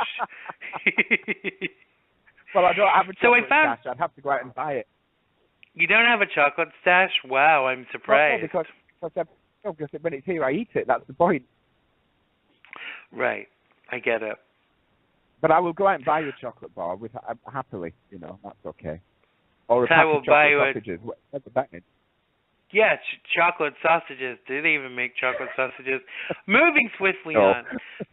Well, I don't have a chocolate stash. I'd have to go out and buy it. You don't have a chocolate stash? Wow, I'm surprised. No, because when it's here, I eat it. That's the point. Right. I get it. But I will go out and buy you a chocolate bar happily. That's okay. Or a pack of chocolate sausages. What's that mean? Yeah, chocolate sausages. Do they even make chocolate sausages? Moving swiftly on.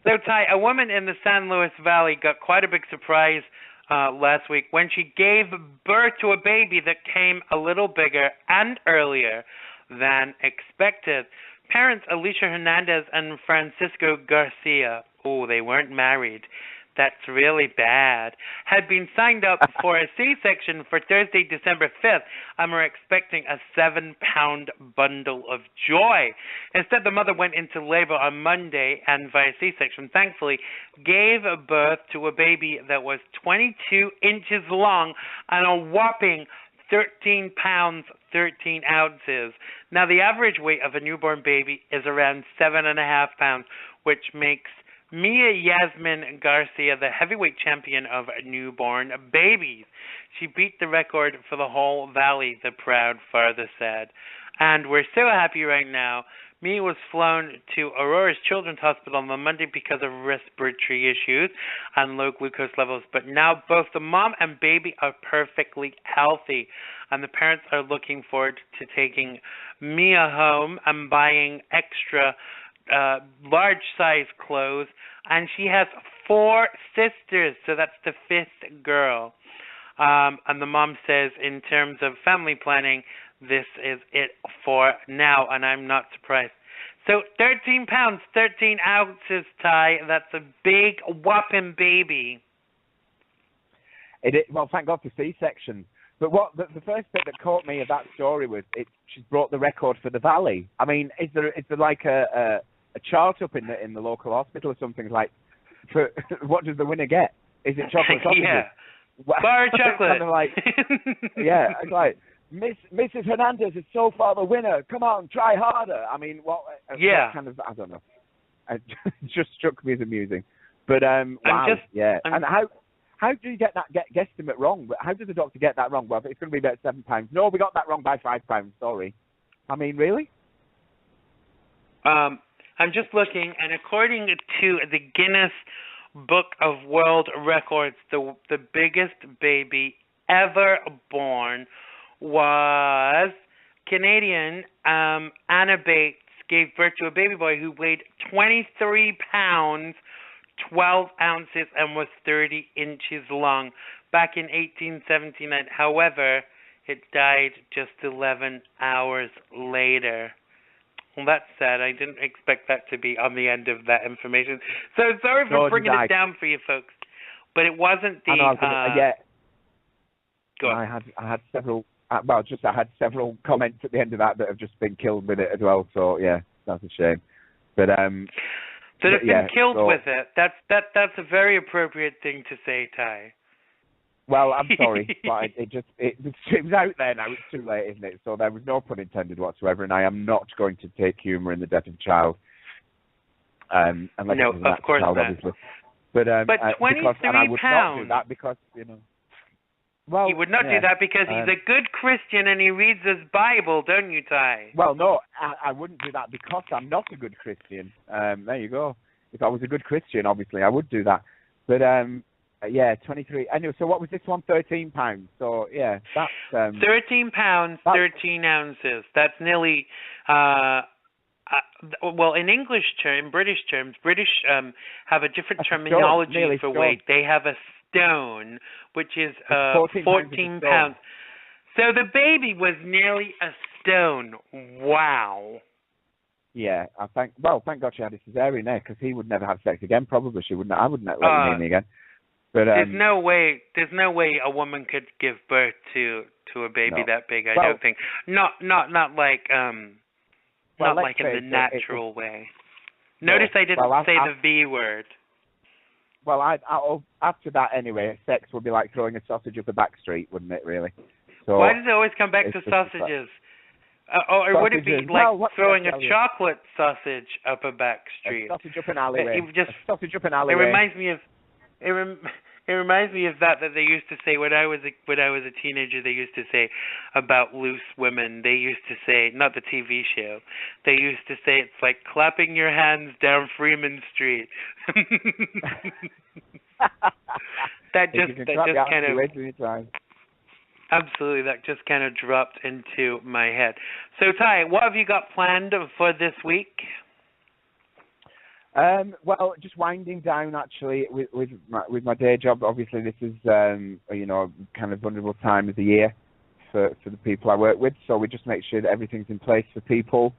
So, Ty, a woman in the San Luis Valley got quite a big surprise last week when she gave birth to a baby that came a little bigger and earlier than expected. Parents Alicia Hernandez and Francisco Garcia, they weren't married. That's really bad. Had been signed up for a C-section for Thursday, December 5th, and were expecting a 7-pound bundle of joy. Instead, the mother went into labor on Monday and, via C-section, thankfully, gave birth to a baby that was 22 inches long and a whopping 13 pounds, 13 ounces. Now, the average weight of a newborn baby is around 7.5 pounds, which makes Mia Yasmin Garcia the heavyweight champion of newborn babies. She beat the record for the whole valley, the proud father said. And we're so happy right now. Mia was flown to Aurora's Children's Hospital on Monday because of respiratory issues and low glucose levels, but now both the mom and baby are perfectly healthy, and the parents are looking forward to taking Mia home and buying extra large-size clothes, and she has 4 sisters, so that's the 5th girl. And the mom says, in terms of family planning, this is it for now, and I'm not surprised. So 13 pounds, 13 ounces, Tyhe. That's a big whopping baby. Well, thank God for C-sections. But what the first bit that caught me of that story was she's brought the record for the valley. I mean, is there like a chart up in the local hospital or something like? For what does the winner get? Is it chocolate sausages? Yeah, bar of chocolate. Kind of like, yeah, it's like Mrs. Hernandez is so far the winner. Come on, try harder. I mean, what kind of, I don't know. It just struck me as amusing. But wow, And how do you get that guesstimate wrong? But how does the doctor get that wrong? Well, it's going to be about 7 pounds. No, we got that wrong by 5 pounds. Sorry. I mean, really? I'm just looking, and according to the Guinness Book of World Records, the biggest baby ever born was Canadian Anna Bates. Gave birth to a baby boy who weighed 23 pounds, 12 ounces, and was 30 inches long back in 1879. However, it died just 11 hours later. Well, that's sad. I didn't expect that to be on the end of that information. So sorry for bringing it down for you folks. But it wasn't the... Go on. I had several... I had several comments at the end of that have just been killed with it as well. So, yeah, that's a shame. But that have been killed with it. That's a very appropriate thing to say, Tyhe. Well, I'm sorry, but it was out there now. It's too late, isn't it? So there was no pun intended whatsoever, and I am not going to take humour in the death of a child. No, of course child, not. Obviously. But 23 I would pounds. not do that because, Well, he would not do that because he's a good Christian and he reads his Bible, don't you, Tyhe? Well, no, I wouldn't do that because I'm not a good Christian. There you go. If I was a good Christian, obviously, I would do that. But, 23. Anyway, so what was this one? 13 pounds. So, yeah, that's... 13 pounds, 13 ounces. That's nearly... well, in British terms, British have a different terminology for weight. They have a stone, which is 14 pounds. So the baby was nearly a stone. Wow. Yeah, thank God she had a cesarean there, because he would never have sex again. Probably she wouldn't. I wouldn't let him near me again. But there's no way a woman could give birth to a baby that big. I don't think. Not like not like in the natural way. Notice I didn't say the V word. Well, I'll after that anyway, sex would be like throwing a sausage up a back street, wouldn't it? Really. So why does it always come back to sausages? Or would it be like throwing a chocolate sausage up a back street? A sausage up an alleyway. Sausage up an alleyway. It reminds me of that they used to say when I was a teenager. They used to say about loose women. They used to say, not the TV show. They used to say it's like clapping your hands down Freeman Street. That just kind of. Absolutely, that just kind of dropped into my head. So, Tyhe, what have you got planned for this week? Well, just winding down actually with my day job. Obviously, this is kind of vulnerable time of the year for the people I work with. So we just make sure that everything's in place for people.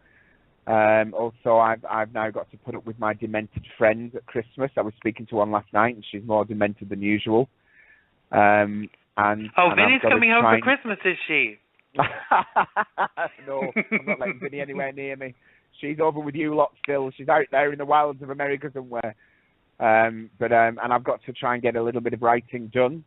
Also, I've now got to put up with my demented friend at Christmas. I was speaking to one last night, and she's more demented than usual. And Vinny's coming home for Christmas, is she? No, I'm not letting Vinny anywhere near me. She's over with you lot still. She's out there in the wilds of America somewhere. And I've got to try and get a little bit of writing done.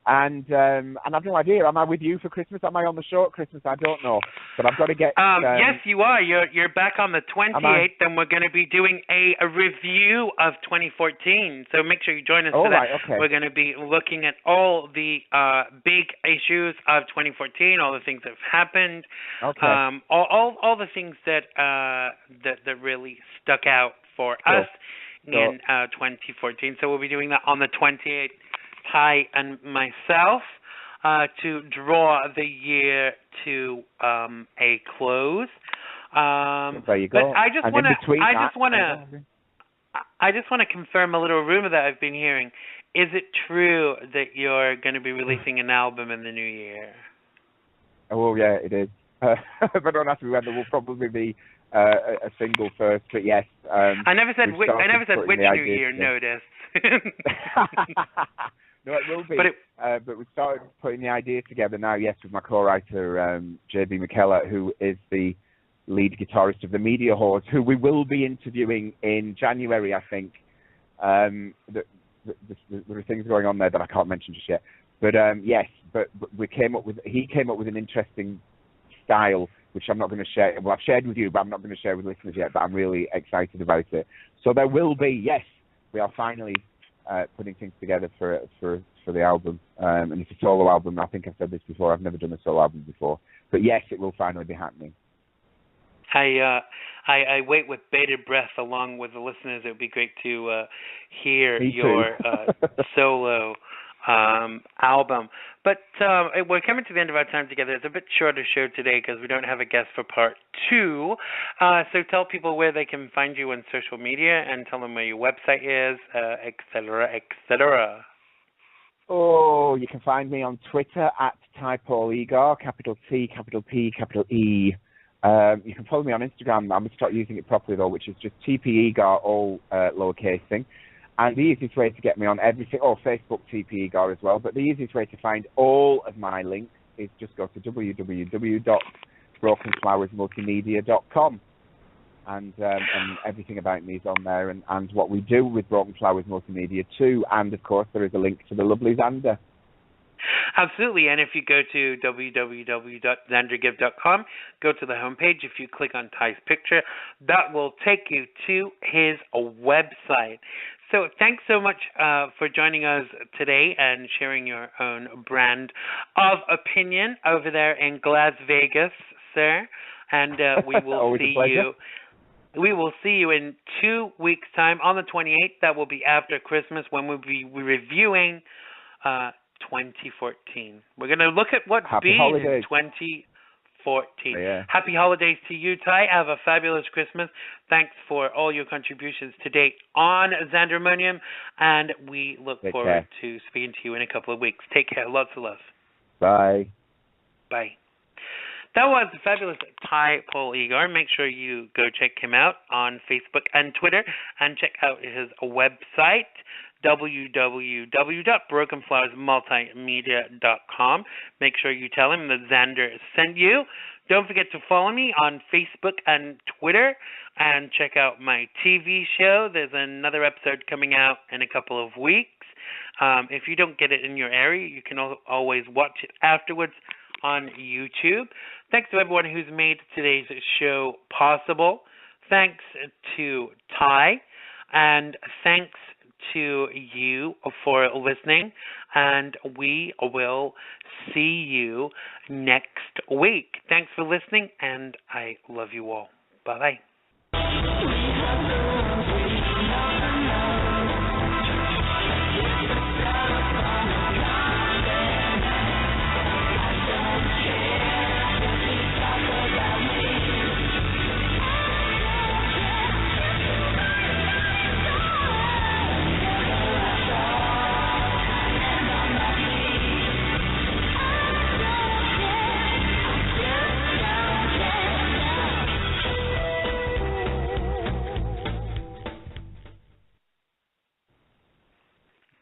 And I've no idea. Am I with you for Christmas? Am I on the show at Christmas? I don't know. But I've got to get... yes, you are. You're back on the 28th, and we're going to be doing a review of 2014. So make sure you join us for that. Right, okay. We're going to be looking at all the big issues of 2014, all the things that have happened, all the things that really stuck out for us in 2014. So we'll be doing that on the 28th. Tyhe and myself to draw the year to a close. There you go. But I just want to confirm a little rumor that I've been hearing. Is it true that you're going to be releasing an album in the new year? Oh yeah, it is. But don't ask me whether we'll probably be a single first. But yes. I never said which new year. Notice. No, it will be. But we started putting the idea together now, yes, with my co-writer, J.B. McKellar, who is the lead guitarist of the Media Horse, who we will be interviewing in January, I think. There are things going on there that I can't mention just yet. But yes, but he came up with an interesting style, which I'm not going to share. Well, I've shared with you, but I'm not going to share with listeners yet. But I'm really excited about it. So there will be, yes, we are finally putting things together for the album, and it's a solo album. I think I've said this before. I've never done a solo album before, but yes, it will finally be happening. I wait with bated breath along with the listeners. It would be great to hear your solo album. But we're coming to the end of our time together. It's a bit shorter show today because we don't have a guest for part 2. So tell people where they can find you on social media and tell them where your website is, et cetera, et cetera. Oh, you can find me on Twitter at Egar, capital T, capital P, capital E. You can follow me on Instagram. I'm going to start using it properly, though, which is just TP Egar, all lowercase thing. And the easiest way to get me on everything, Facebook TP Egar as well, but the easiest way to find all of my links is just go to www.brokenflowersmultimedia.com. And everything about me is on there, and what we do with Broken Flowers Multimedia too. And, of course, there is a link to the lovely Xander. Absolutely, and if you go to www.xandergibb.com, go to the homepage. If you click on Tyhe's picture, that will take you to his website. So thanks so much for joining us today and sharing your own brand of opinion over there in Las Vegas, sir. And we will see you. We will see you in 2 weeks' time on the 28th. That will be after Christmas when we'll be reviewing 2014. We're going to look at what's been in 2014. Yeah. Happy holidays to you, Tyhe. Have a fabulous Christmas. Thanks for all your contributions to date on Xandermonium, and we look forward to speaking to you in a couple of weeks. Take care. Lots of love. Bye. Bye. That was the fabulous Tyhe Egar. Make sure you go check him out on Facebook and Twitter, and check out his website, www.brokenflowersmultimedia.com. Make sure you tell him that Xander sent you. Don't forget to follow me on Facebook and Twitter, and check out my TV show. There's another episode coming out in a couple of weeks. If you don't get it in your area, you can always watch it afterwards on YouTube. Thanks to everyone who's made today's show possible. Thanks to Tyhe, and thanks to you for listening, and we will see you next week. Thanks for listening, and I love you all. Bye-bye.